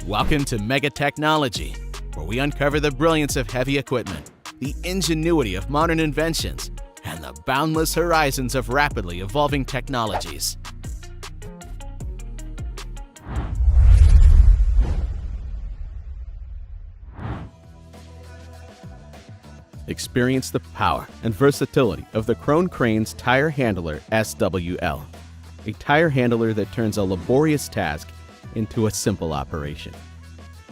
Welcome to Mega Technology, where we uncover the brilliance of heavy equipment, the ingenuity of modern inventions, and the boundless horizons of rapidly evolving technologies. Experience the power and versatility of the Krone Crane's Tire Handler SWL, a tire handler that turns a laborious task into a simple operation.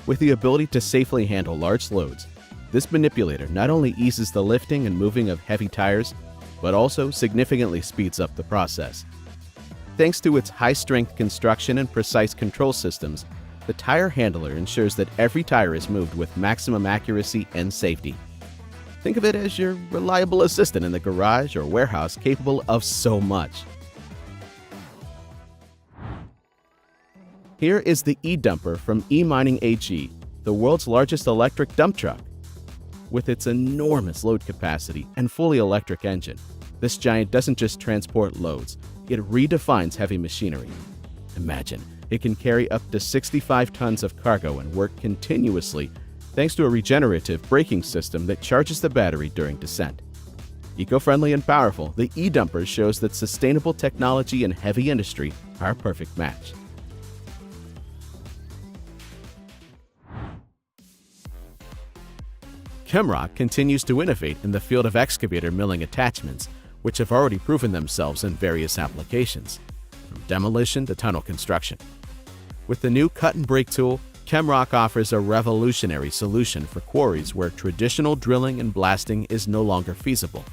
With the ability to safely handle large loads, this manipulator not only eases the lifting and moving of heavy tires, but also significantly speeds up the process. Thanks to its high-strength construction and precise control systems, the tire handler ensures that every tire is moved with maximum accuracy and safety. Think of it as your reliable assistant in the garage or warehouse, capable of so much. Here is the E-Dumper from E-Mining AG, the world's largest electric dump truck. With its enormous load capacity and fully electric engine, this giant doesn't just transport loads, it redefines heavy machinery. Imagine, it can carry up to 65 tons of cargo and work continuously thanks to a regenerative braking system that charges the battery during descent. Eco-friendly and powerful, the E-Dumper shows that sustainable technology and heavy industry are a perfect match. Chemrock continues to innovate in the field of excavator milling attachments, which have already proven themselves in various applications, from demolition to tunnel construction. With the new cut and break tool, Chemrock offers a revolutionary solution for quarries where traditional drilling and blasting is no longer feasible.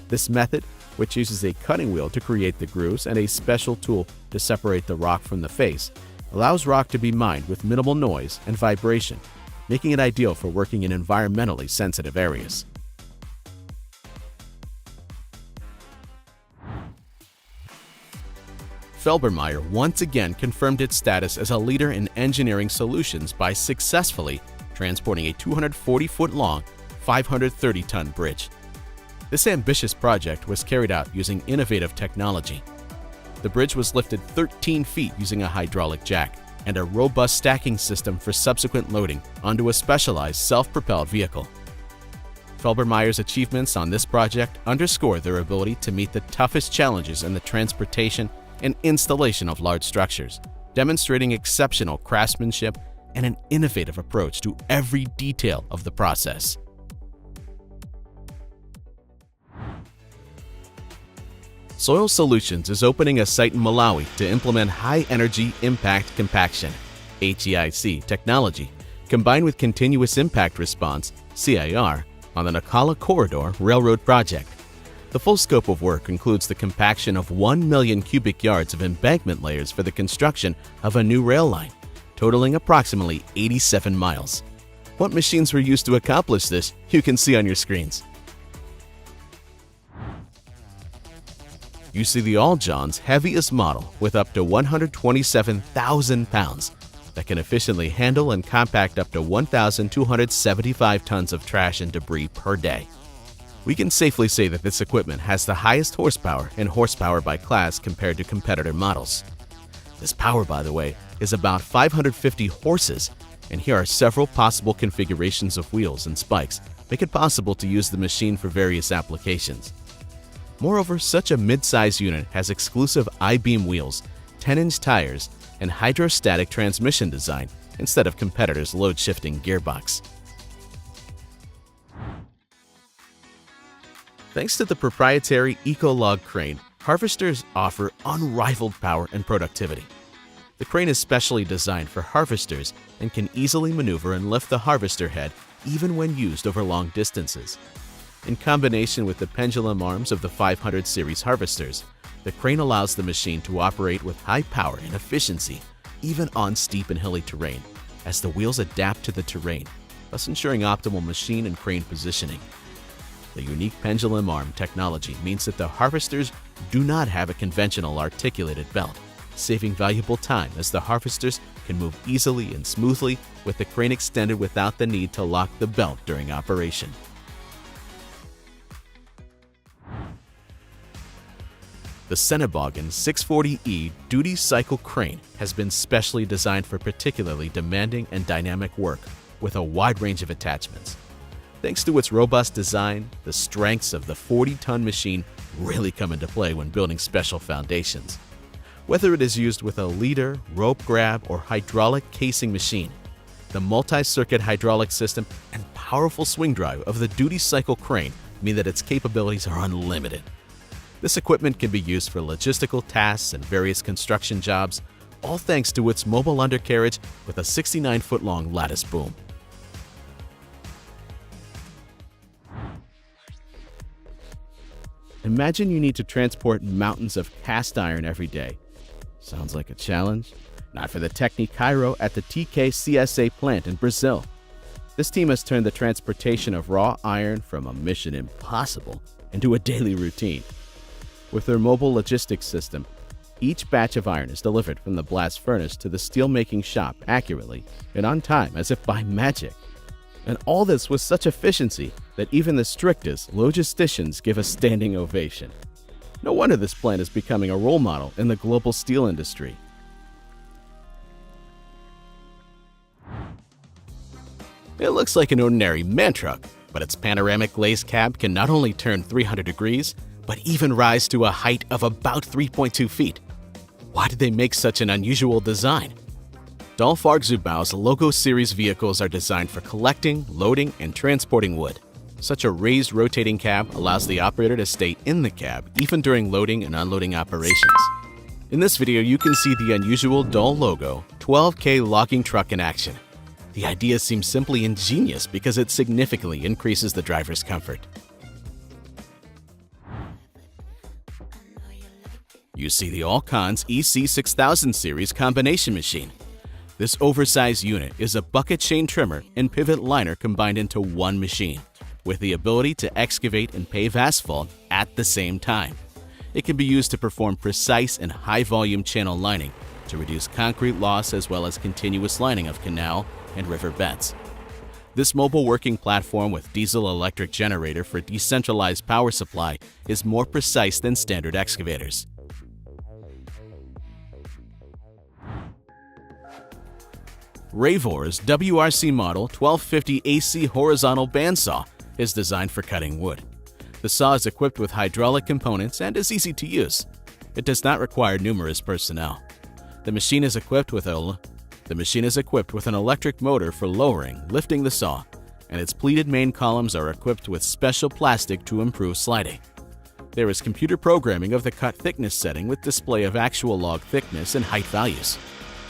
This method, which uses a cutting wheel to create the grooves and a special tool to separate the rock from the face, allows rock to be mined with minimal noise and vibration, making it ideal for working in environmentally sensitive areas. Felbermayr once again confirmed its status as a leader in engineering solutions by successfully transporting a 240-foot-long, 530-ton bridge. This ambitious project was carried out using innovative technology. The bridge was lifted 13 feet using a hydraulic jack and a robust stacking system for subsequent loading onto a specialized self-propelled vehicle. Felbermayr's achievements on this project underscore their ability to meet the toughest challenges in the transportation and installation of large structures, demonstrating exceptional craftsmanship and an innovative approach to every detail of the process. Soil Solutions is opening a site in Malawi to implement high-energy impact compaction (HEIC) technology, combined with continuous impact response (CIR) on the Nacala Corridor Railroad project. The full scope of work includes the compaction of 1 million cubic yards of embankment layers for the construction of a new rail line, totaling approximately 87 miles. What machines were used to accomplish this, you can see on your screens. You see the All-John's heaviest model with up to 127,000 pounds that can efficiently handle and compact up to 1,275 tons of trash and debris per day. We can safely say that this equipment has the highest horsepower and horsepower by class compared to competitor models. This power, by the way, is about 550 horses, and here are several possible configurations of wheels and spikes make it possible to use the machine for various applications. Moreover, such a mid-size unit has exclusive I-beam wheels, 10-inch tires, and hydrostatic transmission design instead of competitors' load-shifting gearbox. Thanks to the proprietary Ecolog crane, harvesters offer unrivaled power and productivity. The crane is specially designed for harvesters and can easily maneuver and lift the harvester head even when used over long distances. In combination with the pendulum arms of the 500 series harvesters, the crane allows the machine to operate with high power and efficiency, even on steep and hilly terrain, as the wheels adapt to the terrain, thus ensuring optimal machine and crane positioning. The unique pendulum arm technology means that the harvesters do not have a conventional articulated belt, saving valuable time as the harvesters can move easily and smoothly with the crane extended without the need to lock the belt during operation. The Cenoboggan 640E duty cycle crane has been specially designed for particularly demanding and dynamic work with a wide range of attachments. Thanks to its robust design, the strengths of the 40-ton machine really come into play when building special foundations. Whether it is used with a leader, rope grab, or hydraulic casing machine, the multi-circuit hydraulic system and powerful swing drive of the duty cycle crane mean that its capabilities are unlimited. This equipment can be used for logistical tasks and various construction jobs, all thanks to its mobile undercarriage with a 69-foot-long lattice boom. Imagine you need to transport mountains of cast iron every day. Sounds like a challenge? Not for the Technic Cairo at the TKCSA plant in Brazil. This team has turned the transportation of raw iron from a mission impossible into a daily routine. With their mobile logistics system, each batch of iron is delivered from the blast furnace to the steelmaking shop accurately and on time as if by magic. And all this with such efficiency that even the strictest logisticians give a standing ovation. No wonder this plant is becoming a role model in the global steel industry. It looks like an ordinary man truck, but its panoramic glazed cab can not only turn 300 degrees, but even rise to a height of about 3.2 feet. Why did they make such an unusual design? Dolph-Zubau's Logo Series vehicles are designed for collecting, loading, and transporting wood. Such a raised rotating cab allows the operator to stay in the cab even during loading and unloading operations. In this video, you can see the unusual Dol Logo 12K logging truck in action. The idea seems simply ingenious because it significantly increases the driver's comfort. You see the Alcon's EC6000 series combination machine. This oversized unit is a bucket chain trimmer and pivot liner combined into one machine, with the ability to excavate and pave asphalt at the same time. It can be used to perform precise and high-volume channel lining to reduce concrete loss as well as continuous lining of canal and river beds. This mobile working platform with diesel-electric generator for decentralized power supply is more precise than standard excavators. Reivor's WRC model 1250 AC horizontal bandsaw is designed for cutting wood. The saw is equipped with hydraulic components and is easy to use. It does not require numerous personnel. The machine is equipped with an electric motor for lowering, lifting the saw, and its pleated main columns are equipped with special plastic to improve sliding. There is computer programming of the cut thickness setting with display of actual log thickness and height values.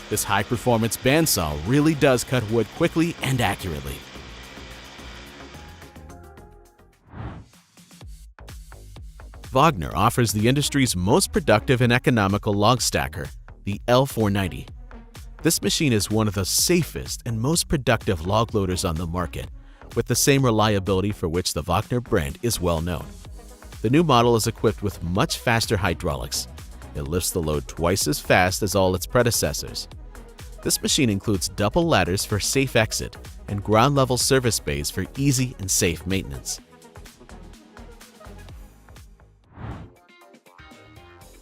This high-performance bandsaw really does cut wood quickly and accurately. Wagner offers the industry's most productive and economical log stacker, the L490. This machine is one of the safest and most productive log loaders on the market, with the same reliability for which the Wagner brand is well known. The new model is equipped with much faster hydraulics. It lifts the load twice as fast as all its predecessors. This machine includes double ladders for safe exit and ground-level service bays for easy and safe maintenance.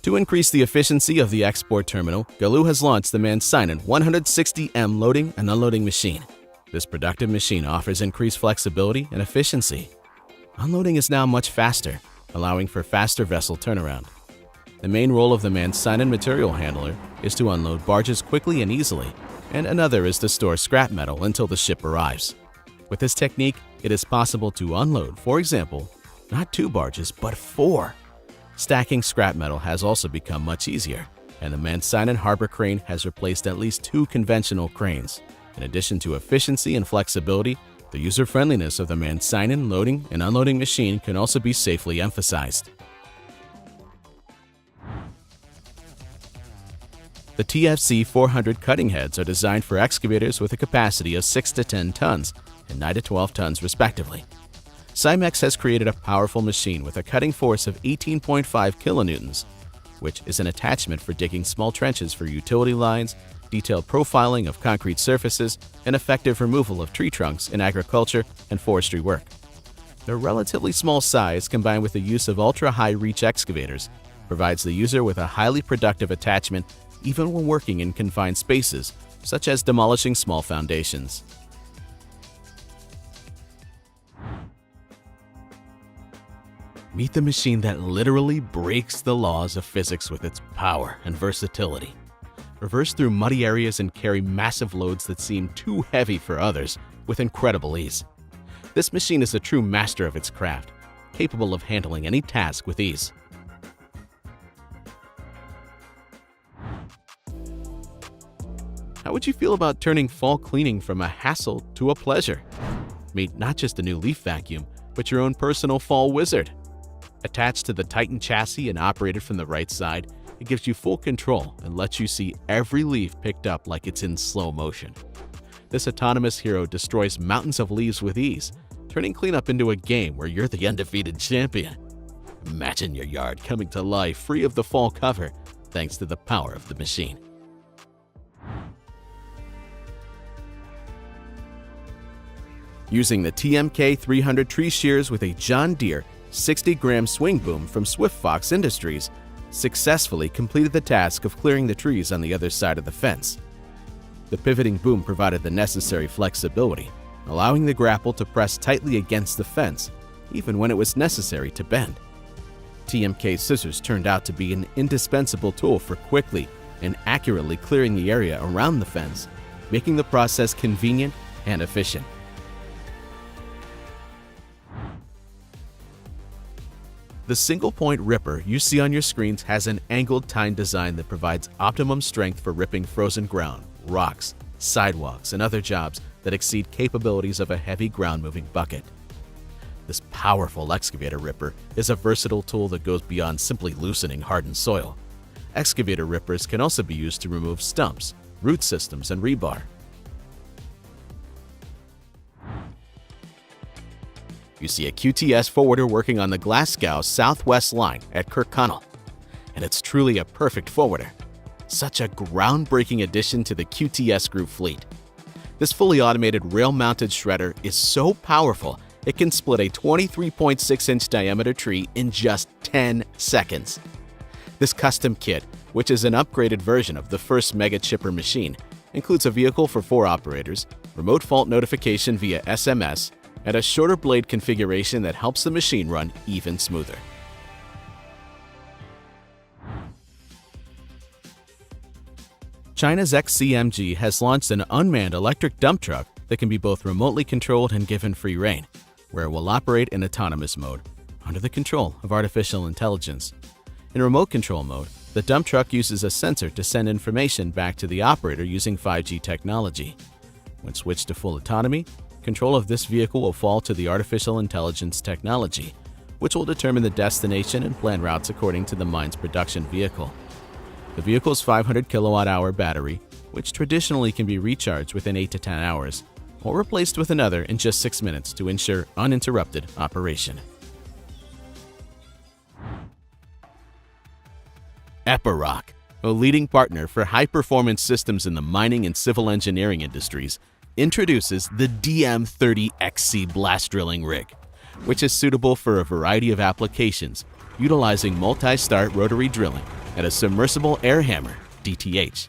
To increase the efficiency of the export terminal, Galoo has launched the Mansinon 160M loading and unloading machine. This productive machine offers increased flexibility and efficiency. Unloading is now much faster, allowing for faster vessel turnaround. The main role of the Mansinon material handler is to unload barges quickly and easily, and another is to store scrap metal until the ship arrives. With this technique, it is possible to unload, for example, not 2 barges, but 4. Stacking scrap metal has also become much easier, and the Mansinon Harbor Crane has replaced at least 2 conventional cranes. In addition to efficiency and flexibility, the user-friendliness of the Mansinon loading and unloading machine can also be safely emphasized. The TFC 400 cutting heads are designed for excavators with a capacity of 6 to 10 tons and 9 to 12 tons respectively. Cymex has created a powerful machine with a cutting force of 18.5 kilonewtons, which is an attachment for digging small trenches for utility lines, detailed profiling of concrete surfaces, and effective removal of tree trunks in agriculture and forestry work. Their relatively small size, combined with the use of ultra-high reach excavators, provides the user with a highly productive attachment even when working in confined spaces, such as demolishing small foundations. Meet the machine that literally breaks the laws of physics with its power and versatility. Reverse through muddy areas and carry massive loads that seem too heavy for others with incredible ease. This machine is a true master of its craft, capable of handling any task with ease. How would you feel about turning fall cleaning from a hassle to a pleasure? Meet not just a new leaf vacuum, but your own personal fall wizard. Attached to the Titan chassis and operated from the right side, it gives you full control and lets you see every leaf picked up like it's in slow motion. This autonomous hero destroys mountains of leaves with ease, turning cleanup into a game where you're the undefeated champion. Imagine your yard coming to life free of the fall cover thanks to the power of the machine. Using the TMK 300 tree shears with a John Deere 60-gram swing boom from Swift Fox Industries, successfully completed the task of clearing the trees on the other side of the fence. The pivoting boom provided the necessary flexibility, allowing the grapple to press tightly against the fence, even when it was necessary to bend. TMK scissors turned out to be an indispensable tool for quickly and accurately clearing the area around the fence, making the process convenient and efficient. The single-point ripper you see on your screens has an angled tine design that provides optimum strength for ripping frozen ground, rocks, sidewalks, and other jobs that exceed capabilities of a heavy ground-moving bucket. This powerful excavator ripper is a versatile tool that goes beyond simply loosening hardened soil. Excavator rippers can also be used to remove stumps, root systems, and rebar. You see a QTS forwarder working on the Glasgow Southwest line at Kirkconnell, and it's truly a perfect forwarder. Such a groundbreaking addition to the QTS group fleet. This fully automated rail-mounted shredder is so powerful it can split a 23.6-inch diameter tree in just 10 seconds. This custom kit, which is an upgraded version of the first Mega Chipper machine, includes a vehicle for 4 operators, remote fault notification via SMS, and a shorter blade configuration that helps the machine run even smoother. China's XCMG has launched an unmanned electric dump truck that can be both remotely controlled and given free rein, where it will operate in autonomous mode, under the control of artificial intelligence. In remote control mode, the dump truck uses a sensor to send information back to the operator using 5G technology. When switched to full autonomy, control of this vehicle will fall to the artificial intelligence technology, which will determine the destination and plan routes according to the mine's production vehicle. The vehicle's 500 kilowatt-hour battery, which traditionally can be recharged within 8 to 10 hours, or replaced with another in just 6 minutes to ensure uninterrupted operation. Epiroc, a leading partner for high-performance systems in the mining and civil engineering industries, introduces the DM30XC blast drilling rig, which is suitable for a variety of applications, utilizing multi-start rotary drilling and a submersible air hammer, DTH.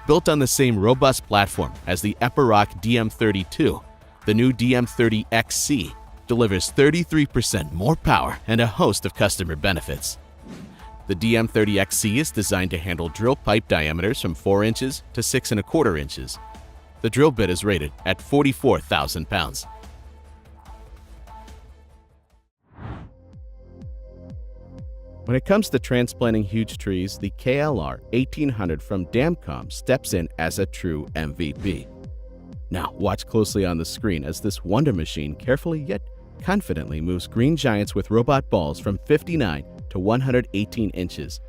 Built on the same robust platform as the Epiroc DM32, the new DM30XC delivers 33% more power and a host of customer benefits. The DM30XC is designed to handle drill pipe diameters from 4 inches to 6¼ inches. The drill bit is rated at 44,000 pounds. When it comes to transplanting huge trees, the KLR 1800 from Damcom steps in as a true MVP. Now, watch closely on the screen as this wonder machine carefully yet confidently moves green giants with robot balls from 59 to 118 inches.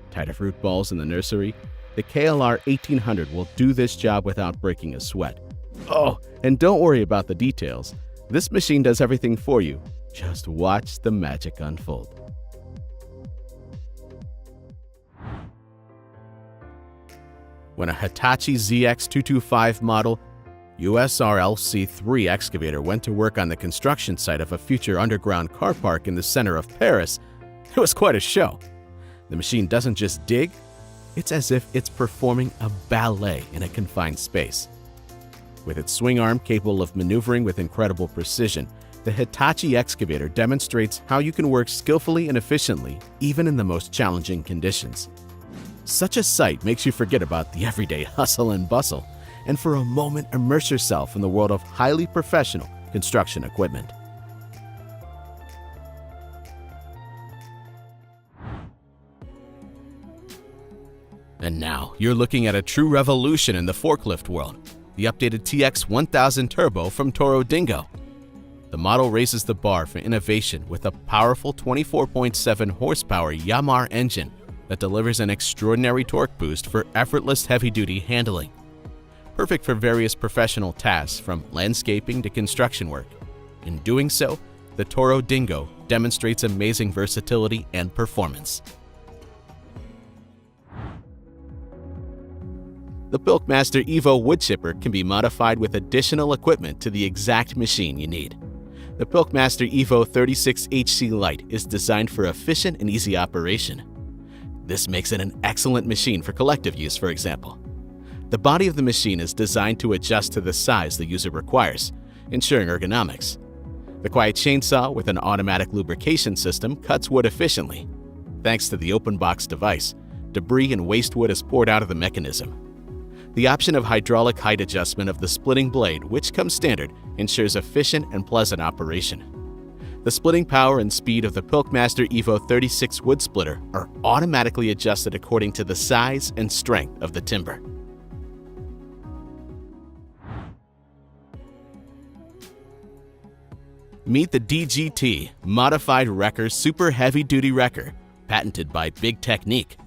Tired of root balls in the nursery? The KLR 1800 will do this job without breaking a sweat. Oh, and don't worry about the details. This machine does everything for you. Just watch the magic unfold. When a Hitachi ZX225 model USRLC3 excavator went to work on the construction site of a future underground car park in the center of Paris, it was quite a show. The machine doesn't just dig, it's as if it's performing a ballet in a confined space. With its swing arm capable of maneuvering with incredible precision, the Hitachi excavator demonstrates how you can work skillfully and efficiently even in the most challenging conditions. Such a sight makes you forget about the everyday hustle and bustle, and for a moment immerse yourself in the world of highly professional construction equipment. And now, you're looking at a true revolution in the forklift world, the updated TX1000 Turbo from Toro Dingo. The model raises the bar for innovation with a powerful 24.7 horsepower Yamaha engine that delivers an extraordinary torque boost for effortless heavy-duty handling. Perfect for various professional tasks from landscaping to construction work. In doing so, the Toro Dingo demonstrates amazing versatility and performance. The Bulkmaster Evo wood chipper can be modified with additional equipment to the exact machine you need. The Bulkmaster Evo 36HC Lite is designed for efficient and easy operation. This makes it an excellent machine for collective use, for example. The body of the machine is designed to adjust to the size the user requires, ensuring ergonomics. The quiet chainsaw with an automatic lubrication system cuts wood efficiently. Thanks to the open box device, debris and waste wood is poured out of the mechanism. The option of hydraulic height adjustment of the splitting blade, which comes standard, ensures efficient and pleasant operation. The splitting power and speed of the Bulkmaster Evo 36 wood splitter are automatically adjusted according to the size and strength of the timber. Meet the DGT Modified Wrecker Super Heavy Duty Wrecker, patented by Big Technique.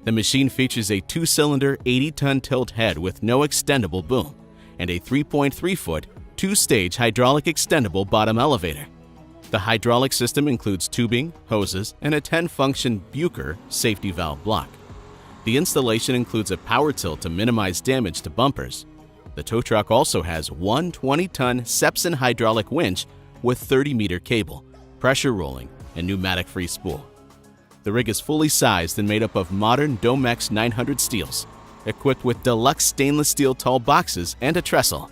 The machine features a 2-cylinder 80-ton tilt head with no extendable boom and a 3.3-foot, 2-stage hydraulic extendable bottom elevator. The hydraulic system includes tubing, hoses, and a 10-function ukr safety valve block. The installation includes a power tilt to minimize damage to bumpers. The tow truck also has one 20-ton Sepson hydraulic winch with 30-meter cable, pressure rolling, and pneumatic-free spool. The rig is fully sized and made up of modern Domex 900 steels, equipped with deluxe stainless steel tall boxes and a trestle.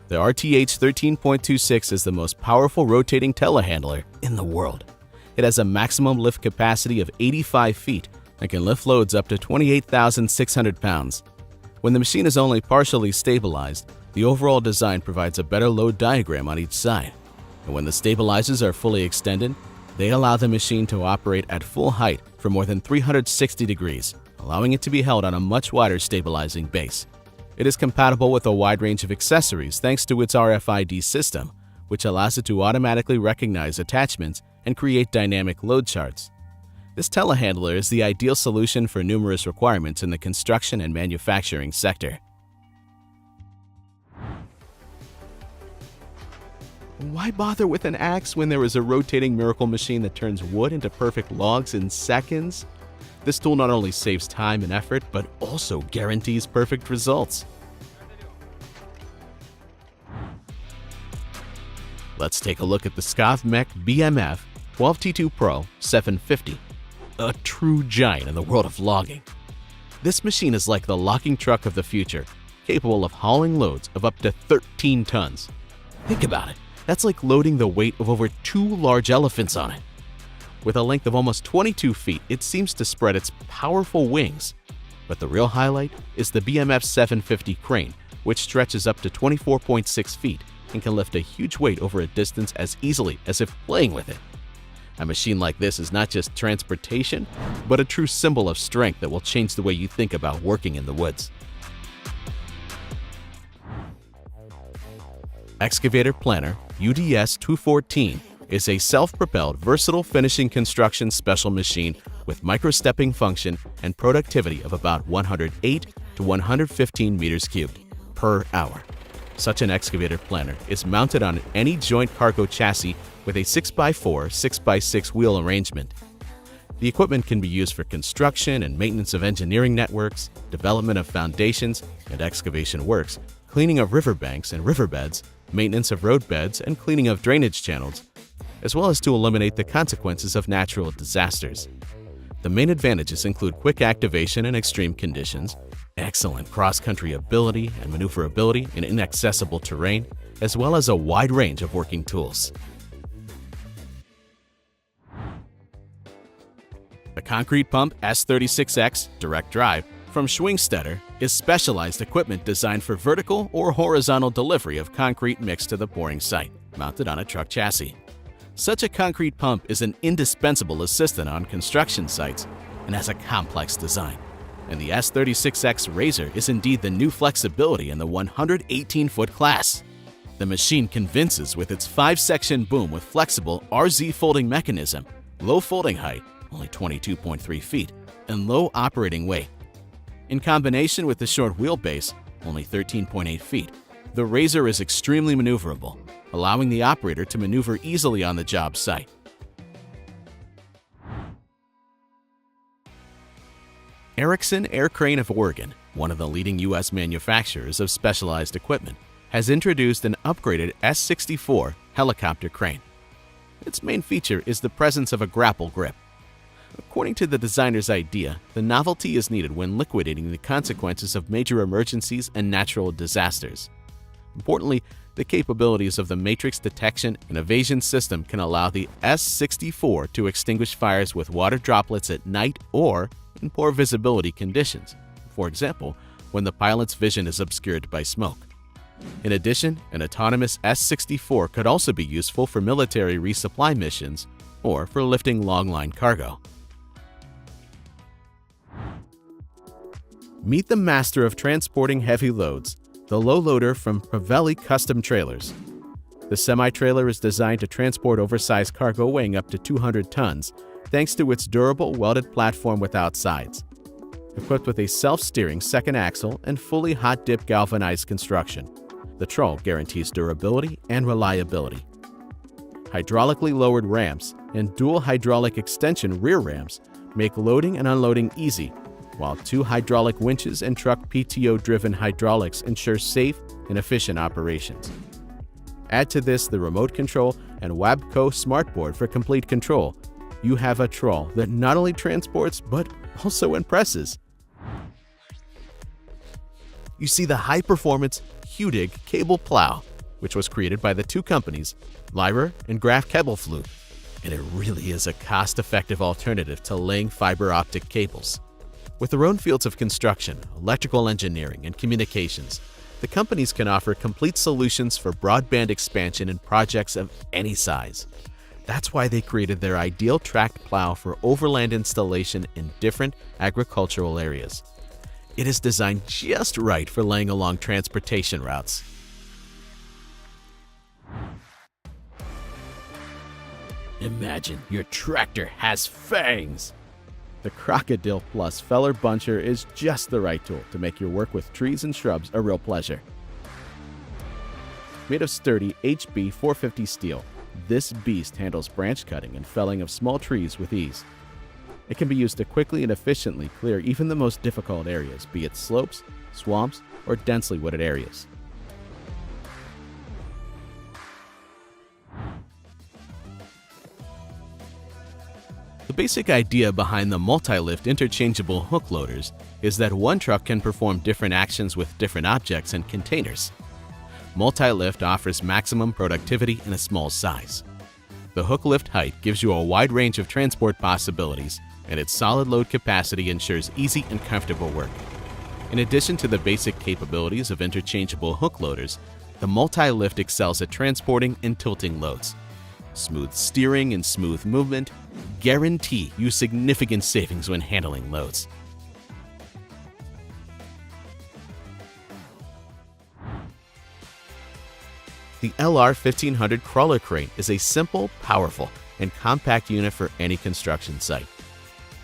The RTH 13.26 is the most powerful rotating telehandler in the world. It has a maximum lift capacity of 85 feet and can lift loads up to 28,600 pounds. When the machine is only partially stabilized, the overall design provides a better load diagram on each side. And when the stabilizers are fully extended, they allow the machine to operate at full height for more than 360 degrees, allowing it to be held on a much wider stabilizing base. It is compatible with a wide range of accessories thanks to its RFID system, which allows it to automatically recognize attachments and create dynamic load charts. This telehandler is the ideal solution for numerous requirements in the construction and manufacturing sector. Why bother with an axe when there is a rotating miracle machine that turns wood into perfect logs in seconds? This tool not only saves time and effort, but also guarantees perfect results. Let's take a look at the Scovmec BMF 12T2 Pro 750, a true giant in the world of logging. This machine is like the logging truck of the future, capable of hauling loads of up to 13 tons. Think about it. That's like loading the weight of over 2 large elephants on it. With a length of almost 22 feet, it seems to spread its powerful wings. But the real highlight is the BMF 750 crane, which stretches up to 24.6 feet and can lift a huge weight over a distance as easily as if playing with it. A machine like this is not just transportation, but a true symbol of strength that will change the way you think about working in the woods. Excavator Planner UDS 214 is a self-propelled, versatile finishing construction special machine with micro-stepping function and productivity of about 108 to 115 meters cubed per hour. Such an excavator planner is mounted on any joint cargo chassis with a 6x4, 6x6 wheel arrangement. The equipment can be used for construction and maintenance of engineering networks, development of foundations and excavation works, cleaning of riverbanks and riverbeds, maintenance of roadbeds and cleaning of drainage channels, as well as to eliminate the consequences of natural disasters. The main advantages include quick activation in extreme conditions, excellent cross-country ability and maneuverability in inaccessible terrain, as well as a wide range of working tools. The Concrete Pump S36X Direct Drive from Schwingstetter is specialized equipment designed for vertical or horizontal delivery of concrete mixed to the pouring site, mounted on a truck chassis. Such a concrete pump is an indispensable assistant on construction sites and has a complex design. And the S36X Razor is indeed the new flexibility in the 118-foot class. The machine convinces with its 5-section boom with flexible RZ folding mechanism, low folding height, only 22.3 feet, and low operating weight. In combination with the short wheelbase, only 13.8 feet, the Razor is extremely maneuverable, allowing the operator to maneuver easily on the job site. Erickson Air Crane of Oregon, one of the leading U.S. manufacturers of specialized equipment, has introduced an upgraded S64 helicopter crane. Its main feature is the presence of a grapple grip. According to the designer's idea, the novelty is needed when liquidating the consequences of major emergencies and natural disasters. Importantly, the capabilities of the matrix detection and evasion system can allow the S64 to extinguish fires with water droplets at night or in poor visibility conditions, for example, when the pilot's vision is obscured by smoke. In addition, an autonomous S64 could also be useful for military resupply missions or for lifting long-line cargo. Meet the master of transporting heavy loads, the low loader from Pavelli Custom Trailers. The semi-trailer is designed to transport oversized cargo weighing up to 200 tons, thanks to its durable welded platform without sides. Equipped with a self-steering second axle and fully hot-dip galvanized construction, the troll guarantees durability and reliability. Hydraulically lowered ramps and dual hydraulic extension rear ramps make loading and unloading easy, while 2 hydraulic winches and truck PTO-driven hydraulics ensure safe and efficient operations. Add to this the remote control and Wabco smartboard for complete control. You have a troll that not only transports but also impresses. You see the high-performance Hudig cable plow, which was created by the two companies, Leiber and Graf Kebelflug, and it really is a cost-effective alternative to laying fiber optic cables. With their own fields of construction, electrical engineering, and communications, the companies can offer complete solutions for broadband expansion in projects of any size. That's why they created their ideal tracked plow for overland installation in different agricultural areas. It is designed just right for laying along transportation routes. Imagine your tractor has fangs! The Crocodile Plus Feller Buncher is just the right tool to make your work with trees and shrubs a real pleasure. Made of sturdy HB 450 steel, this beast handles branch cutting and felling of small trees with ease. It can be used to quickly and efficiently clear even the most difficult areas, be it slopes, swamps, or densely wooded areas. The basic idea behind the multi-lift interchangeable hook loaders is that one truck can perform different actions with different objects and containers. Multi-lift offers maximum productivity in a small size. The hook lift height gives you a wide range of transport possibilities, and its solid load capacity ensures easy and comfortable work. In addition to the basic capabilities of interchangeable hook loaders, the multi-lift excels at transporting and tilting loads. Smooth steering and smooth movement guarantee you significant savings when handling loads. The LR1500 crawler crane is a simple, powerful, and compact unit for any construction site.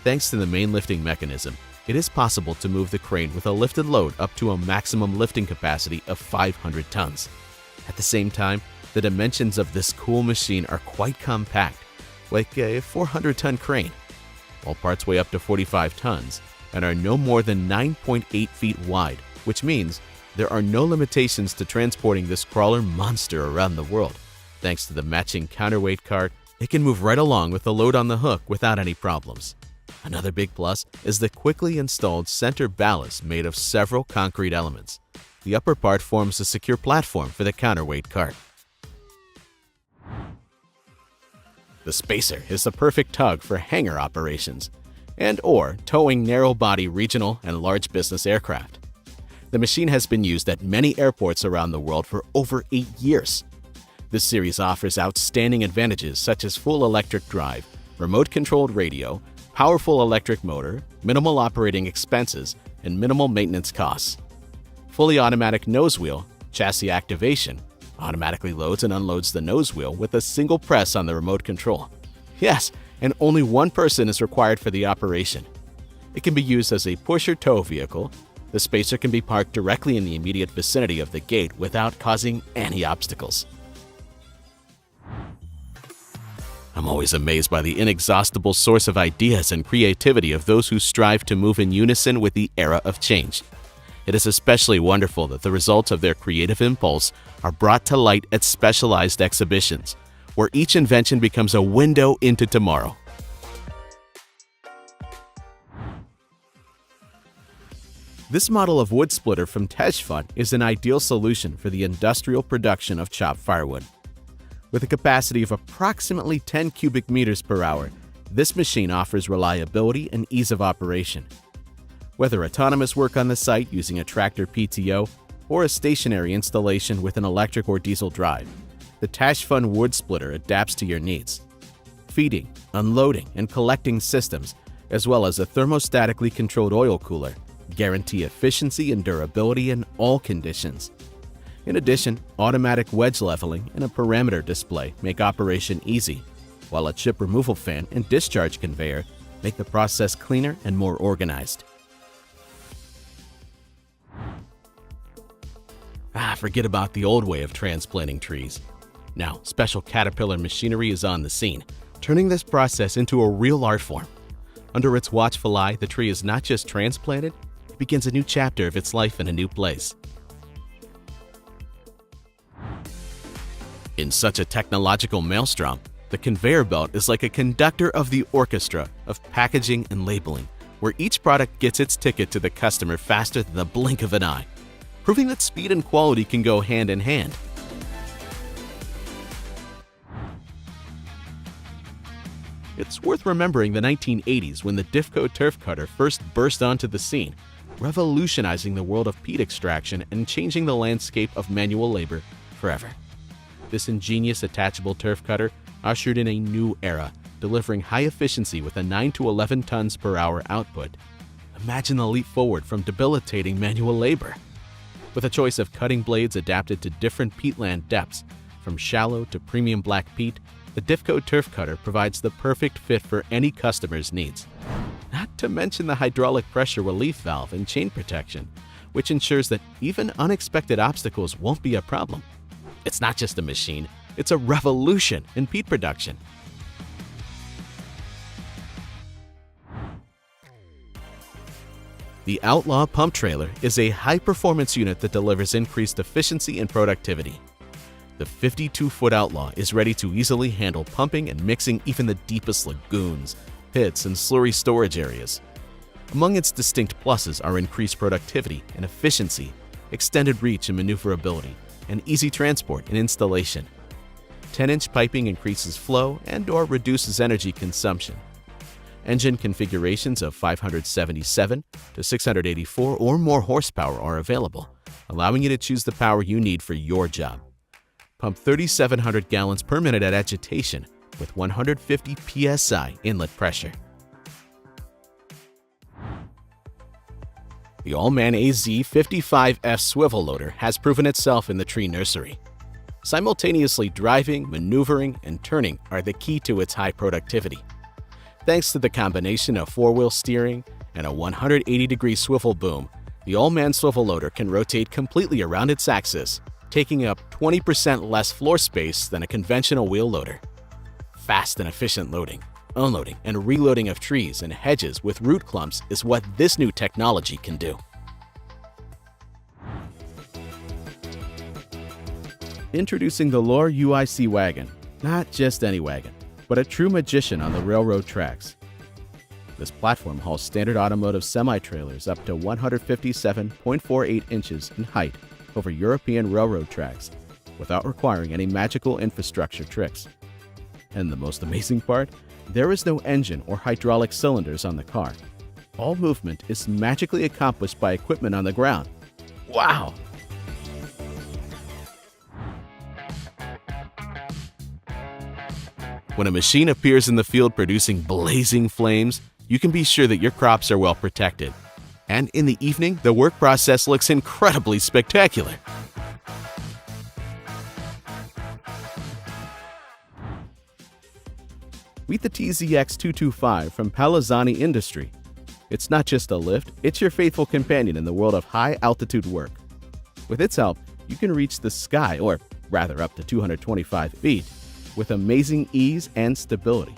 Thanks to the main lifting mechanism, it is possible to move the crane with a lifted load up to a maximum lifting capacity of 500 tons. At the same time, the dimensions of this cool machine are quite compact, like a 400-ton crane. All parts weigh up to 45 tons and are no more than 9.8 feet wide, which means there are no limitations to transporting this crawler monster around the world, thanks to the matching counterweight cart, It can move right along with the load on the hook without any problems. Another big plus is the quickly installed center ballast made of several concrete elements. The upper part forms a secure platform for the counterweight cart. The spacer is the perfect tug for hangar operations and/or towing narrow-body regional and large business aircraft. The machine has been used at many airports around the world for over 8 years. This series offers outstanding advantages such as full electric drive, remote-controlled radio, powerful electric motor, minimal operating expenses, and minimal maintenance costs. Fully automatic nose wheel, chassis activation, automatically loads and unloads the nose wheel with a single press on the remote control. Yes, and only one person is required for the operation. It can be used as a push or tow vehicle. The spacer can be parked directly in the immediate vicinity of the gate without causing any obstacles. I'm always amazed by the inexhaustible source of ideas and creativity of those who strive to move in unison with the era of change. It is especially wonderful that the results of their creative impulse are brought to light at specialized exhibitions, where each invention becomes a window into tomorrow. This model of wood splitter from Tejfun is an ideal solution for the industrial production of chopped firewood. With a capacity of approximately 10 cubic meters per hour, this machine offers reliability and ease of operation. Whether autonomous work on the site using a tractor PTO or a stationary installation with an electric or diesel drive, the Tejfun wood splitter adapts to your needs. Feeding, unloading, and collecting systems, as well as a thermostatically controlled oil cooler, guarantee efficiency and durability in all conditions. In addition, automatic wedge leveling and a parameter display make operation easy, while a chip removal fan and discharge conveyor make the process cleaner and more organized. Forget about the old way of transplanting trees. Now, special Caterpillar machinery is on the scene, turning this process into a real art form. Under its watchful eye, the tree is not just transplanted, it begins a new chapter of its life in a new place. In such a technological maelstrom, the conveyor belt is like a conductor of the orchestra of packaging and labeling, where each product gets its ticket to the customer faster than the blink of an eye, proving that speed and quality can go hand in hand. It's worth remembering the 1980s when the Difco turf cutter first burst onto the scene, revolutionizing the world of peat extraction and changing the landscape of manual labor forever. This ingenious attachable turf cutter ushered in a new era, delivering high efficiency with a 9 to 11 tons per hour output. Imagine the leap forward from debilitating manual labor. With a choice of cutting blades adapted to different peatland depths, from shallow to premium black peat, the Difco turf cutter provides the perfect fit for any customer's needs. Not to mention the hydraulic pressure relief valve and chain protection, which ensures that even unexpected obstacles won't be a problem. It's not just a machine, it's a revolution in peat production. The Outlaw pump trailer is a high-performance unit that delivers increased efficiency and productivity. The 52-foot Outlaw is ready to easily handle pumping and mixing even the deepest lagoons, pits, and slurry storage areas. Among its distinct pluses are increased productivity and efficiency, extended reach and maneuverability, and easy transport and installation. 10-inch piping increases flow and/or reduces energy consumption. Engine configurations of 577 to 684 or more horsepower are available, allowing you to choose the power you need for your job. Pump 3,700 gallons per minute at agitation with 150 psi inlet pressure. The Allman AZ55F swivel loader has proven itself in the tree nursery. Simultaneously driving, maneuvering, and turning are the key to its high productivity. Thanks to the combination of four-wheel steering and a 180-degree swivel boom, the Allman swivel loader can rotate completely around its axis, taking up 20% less floor space than a conventional wheel loader. Fast and efficient loading, unloading, and reloading of trees and hedges with root clumps is what this new technology can do. Introducing the Lore UIC wagon. Not just any wagon. but a true magician on the railroad tracks. This platform hauls standard automotive semi-trailers up to 157.48 inches in height over European railroad tracks without requiring any magical infrastructure tricks. And the most amazing part? There is no engine or hydraulic cylinders on the car. All movement is magically accomplished by equipment on the ground. Wow! When a machine appears in the field producing blazing flames, you can be sure that your crops are well protected. And in the evening, the work process looks incredibly spectacular. Meet the TZX225 from Palazzani Industry. It's not just a lift, it's your faithful companion in the world of high-altitude work. With its help, you can reach the sky, or rather up to 225 feet, with amazing ease and stability.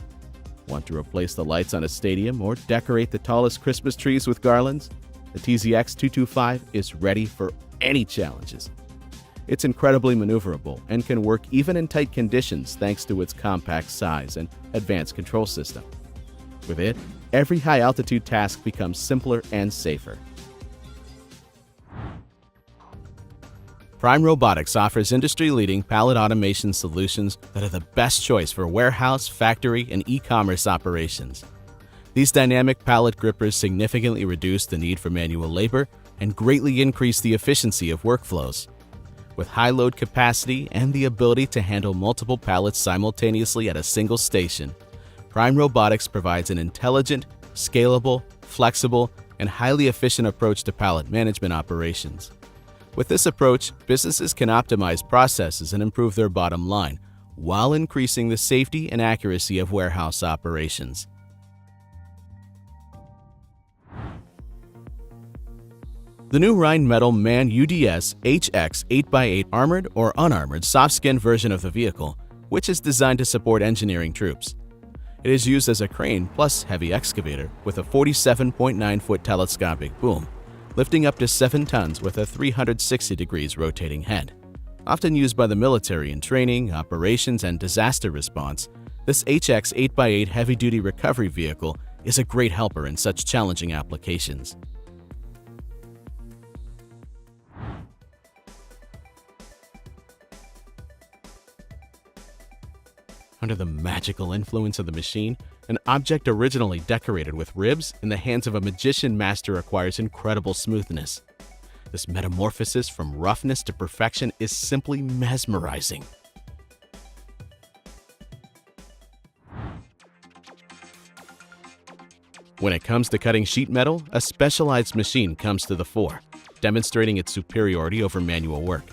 Want to replace the lights on a stadium or decorate the tallest Christmas trees with garlands? The TZX225 is ready for any challenges. It's incredibly maneuverable and can work even in tight conditions thanks to its compact size and advanced control system. With it, every high-altitude task becomes simpler and safer. Prime Robotics offers industry-leading pallet automation solutions that are the best choice for warehouse, factory, and e-commerce operations. These dynamic pallet grippers significantly reduce the need for manual labor and greatly increase the efficiency of workflows. With high load capacity and the ability to handle multiple pallets simultaneously at a single station, Prime Robotics provides an intelligent, scalable, flexible, and highly efficient approach to pallet management operations. With this approach, businesses can optimize processes and improve their bottom line, while increasing the safety and accuracy of warehouse operations. The new Rheinmetall MAN UDS HX 8x8 armored or unarmored soft-skin version of the vehicle, which is designed to support engineering troops. It is used as a crane plus heavy excavator with a 47.9-foot telescopic boom, lifting up to 7 tons with a 360 degrees rotating head. Often used by the military in training, operations, and disaster response, this HX 8x8 heavy-duty recovery vehicle is a great helper in such challenging applications. Under the magical influence of the machine, an object originally decorated with ribs in the hands of a magician master acquires incredible smoothness. This metamorphosis from roughness to perfection is simply mesmerizing. When it comes to cutting sheet metal, a specialized machine comes to the fore, demonstrating its superiority over manual work.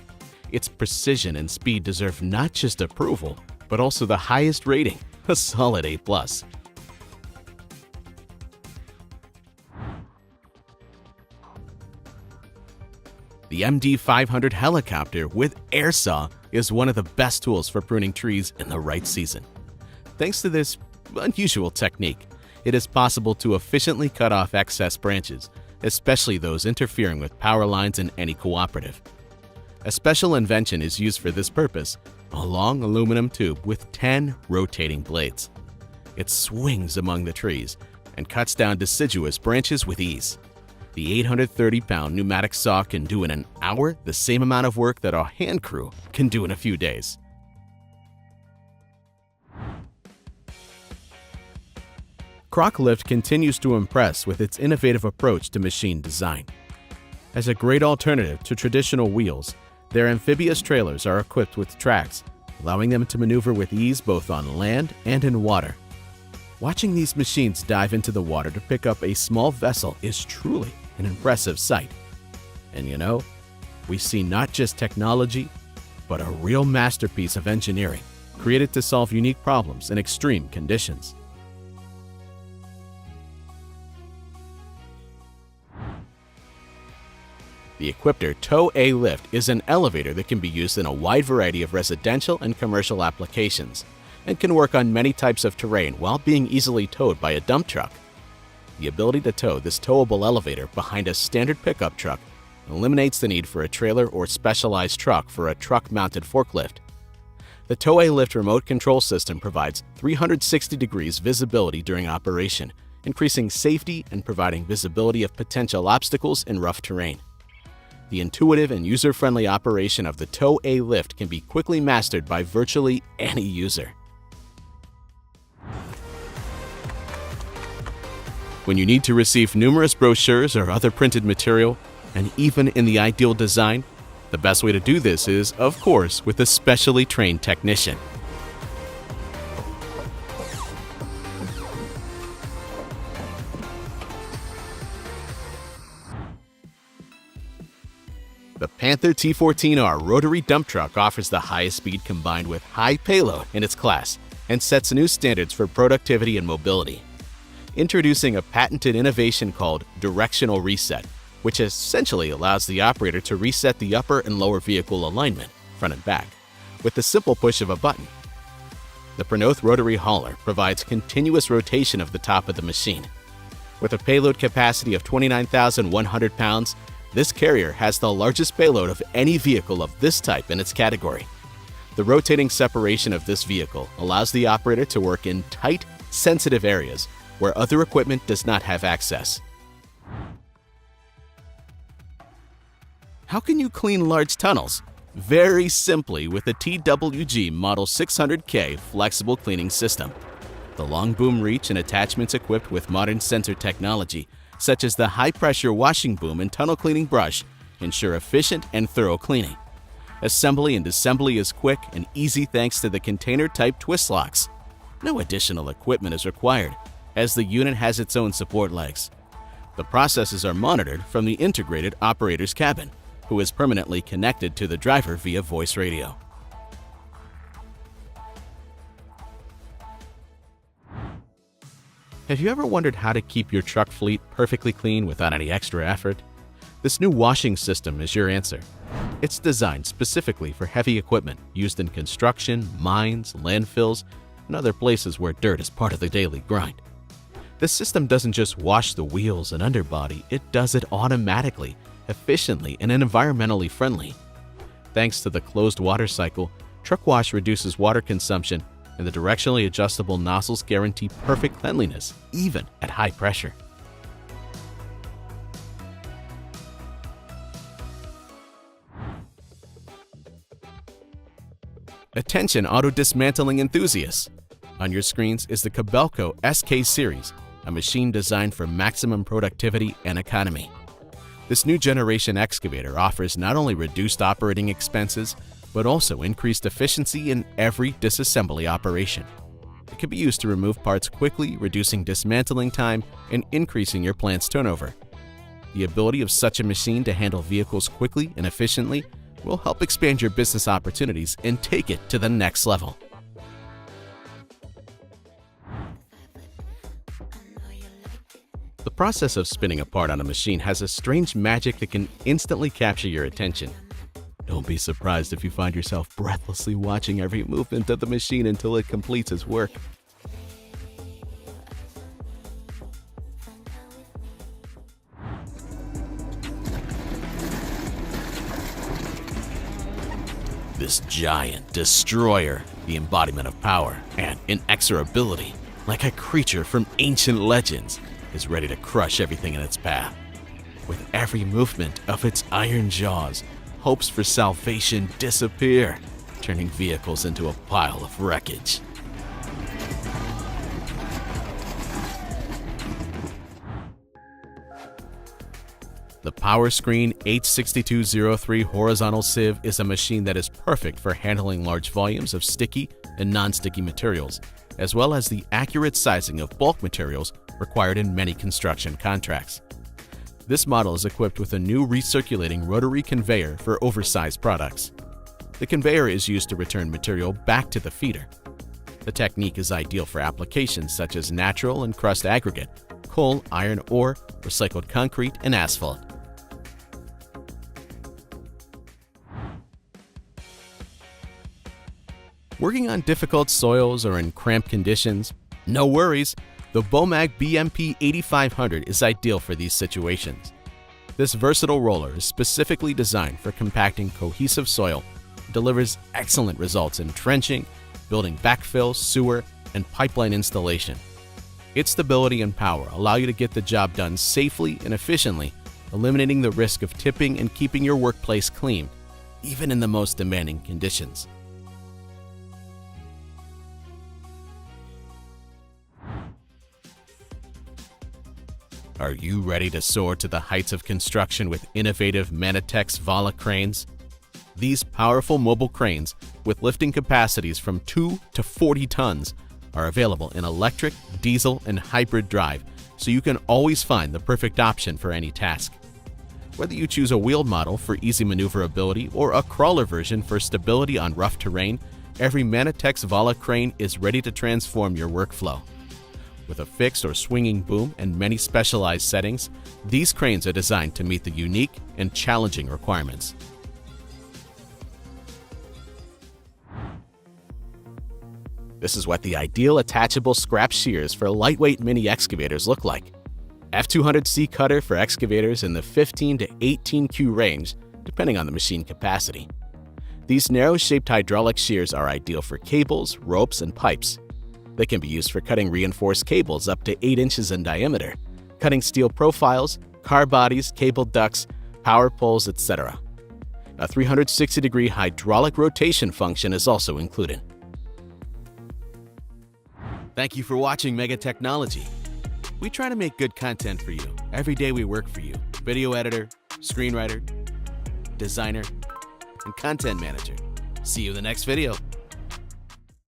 Its precision and speed deserve not just approval, but also the highest rating, a solid A+. The MD500 helicopter with air saw is one of the best tools for pruning trees in the right season. Thanks to this unusual technique, it is possible to efficiently cut off excess branches, especially those interfering with power lines in any cooperative. A special invention is used for this purpose, a long aluminum tube with 10 rotating blades. It swings among the trees and cuts down deciduous branches with ease. The 830-pound pneumatic saw can do in an hour the same amount of work that a hand crew can do in a few days. Crocklift continues to impress with its innovative approach to machine design. As a great alternative to traditional wheels, their amphibious trailers are equipped with tracks, allowing them to maneuver with ease both on land and in water. Watching these machines dive into the water to pick up a small vessel is truly an impressive sight. And you know, we see not just technology, but a real masterpiece of engineering, created to solve unique problems in extreme conditions. The Equipter Tow A Lift is an elevator that can be used in a wide variety of residential and commercial applications, and can work on many types of terrain while being easily towed by a dump truck. The ability to tow this towable elevator behind a standard pickup truck eliminates the need for a trailer or specialized truck for a truck-mounted forklift. The Tow-A Lift remote control system provides 360 degrees visibility during operation, increasing safety and providing visibility of potential obstacles in rough terrain. The intuitive and user-friendly operation of the Tow-A Lift can be quickly mastered by virtually any user. When you need to receive numerous brochures or other printed material, and even in the ideal design, the best way to do this is, of course, with a specially trained technician. The Panther T14R rotary dump truck offers the highest speed combined with high payload in its class and sets new standards for productivity and mobility. Introducing a patented innovation called directional reset, which essentially allows the operator to reset the upper and lower vehicle alignment, front and back, with the simple push of a button. The Prenoth rotary hauler provides continuous rotation of the top of the machine. With a payload capacity of 29,100 pounds, this carrier has the largest payload of any vehicle of this type in its category. The rotating separation of this vehicle allows the operator to work in tight, sensitive areas where other equipment does not have access. How can you clean large tunnels? Very simply with the TWG Model 600K flexible cleaning system. The long boom reach and attachments equipped with modern sensor technology, such as the high-pressure washing boom and tunnel cleaning brush, ensure efficient and thorough cleaning. Assembly and disassembly is quick and easy thanks to the container-type twist locks. No additional equipment is required, as the unit has its own support legs. The processes are monitored from the integrated operator's cabin, who is permanently connected to the driver via voice radio. Have you ever wondered how to keep your truck fleet perfectly clean without any extra effort? This new washing system is your answer. It's designed specifically for heavy equipment used in construction, mines, landfills, and other places where dirt is part of the daily grind. This system doesn't just wash the wheels and underbody, it does it automatically, efficiently, and environmentally friendly. Thanks to the closed water cycle, truck wash reduces water consumption, and the directionally adjustable nozzles guarantee perfect cleanliness, even at high pressure. Attention auto dismantling enthusiasts! On your screens is the Kobelco SK Series, a machine designed for maximum productivity and economy. This new generation excavator offers not only reduced operating expenses, but also increased efficiency in every disassembly operation. It can be used to remove parts quickly, reducing dismantling time and increasing your plant's turnover. The ability of such a machine to handle vehicles quickly and efficiently will help expand your business opportunities and take it to the next level. The process of spinning a part on a machine has a strange magic that can instantly capture your attention. Don't be surprised if you find yourself breathlessly watching every movement of the machine until it completes its work. This giant destroyer, the embodiment of power and inexorability, like a creature from ancient legends, is ready to crush everything in its path. With every movement of its iron jaws, hopes for salvation disappear, turning vehicles into a pile of wreckage. The PowerScreen H6203 horizontal sieve is a machine that is perfect for handling large volumes of sticky and non-sticky materials, as well as the accurate sizing of bulk materials required in many construction contracts. This model is equipped with a new recirculating rotary conveyor for oversized products. The conveyor is used to return material back to the feeder. The technique is ideal for applications such as natural and crust aggregate, coal, iron ore, recycled concrete, and asphalt. Working on difficult soils or in cramped conditions? No worries! The Bomag BMP 8500 is ideal for these situations. This versatile roller is specifically designed for compacting cohesive soil delivers excellent results in trenching, building backfill, sewer, and pipeline installation. Its stability and power allow you to get the job done safely and efficiently, eliminating the risk of tipping and keeping your workplace clean, even in the most demanding conditions. Are you ready to soar to the heights of construction with innovative Manitex Vala cranes? These powerful mobile cranes, with lifting capacities from 2 to 40 tons, are available in electric, diesel, and hybrid drive, so you can always find the perfect option for any task. Whether you choose a wheeled model for easy maneuverability or a crawler version for stability on rough terrain, every Manitex Vala crane is ready to transform your workflow. With a fixed or swinging boom and many specialized settings, these cranes are designed to meet the unique and challenging requirements. This is what the ideal attachable scrap shears for lightweight mini excavators look like. F200C cutter for excavators in the 15 to 18Q range, depending on the machine capacity. These narrow-shaped hydraulic shears are ideal for cables, ropes, and pipes. They can be used for cutting reinforced cables up to 8 inches in diameter, cutting steel profiles, car bodies, cable ducts, power poles, etc. A 360-degree hydraulic rotation function is also included. Thank you for watching Mega Technology. We try to make good content for you. Every day we work for you. Video editor, screenwriter, designer, and content manager. See you in the next video.